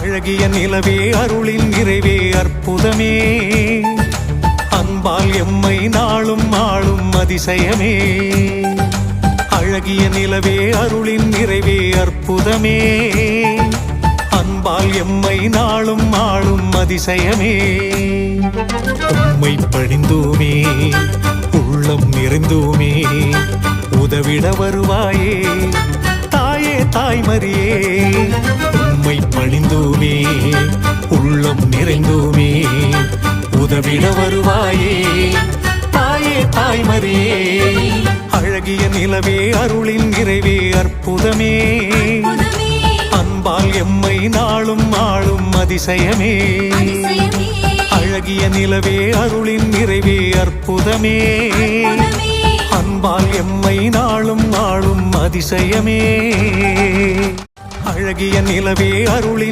அழகிய நிலவே அருளின் நிறைவே அற்புதமே அன்பால் எம்மை நாளும் ஆளும் அதிசயமே அழகிய நிலவே அருளின் நிறைவே அற்புதமே அன்பால் எம்மை நாளும் ஆளும் அதிசயமே உம்மை பணிந்தோமே உள்ளம் நிறைந்தோமே உதவிட வருவாயே தாயே தாய்மரியே உம்மை பணிந்தோமே உள்ளம் நிறைந்தோமே உதவிட வருவாயே தாயே தாய்மரியே அழகிய நிலவே அருளின் நிறைவே அற்புதமே அன்பால் எம்மை நாளும் ஆளும் அதிசயமே அழகிய நிலவே அருளின் நிறைவே அற்புதமே அன்பால் எம்மை நாளும் ஆளும் அதிசயமே அழகிய நிலவே அருளின்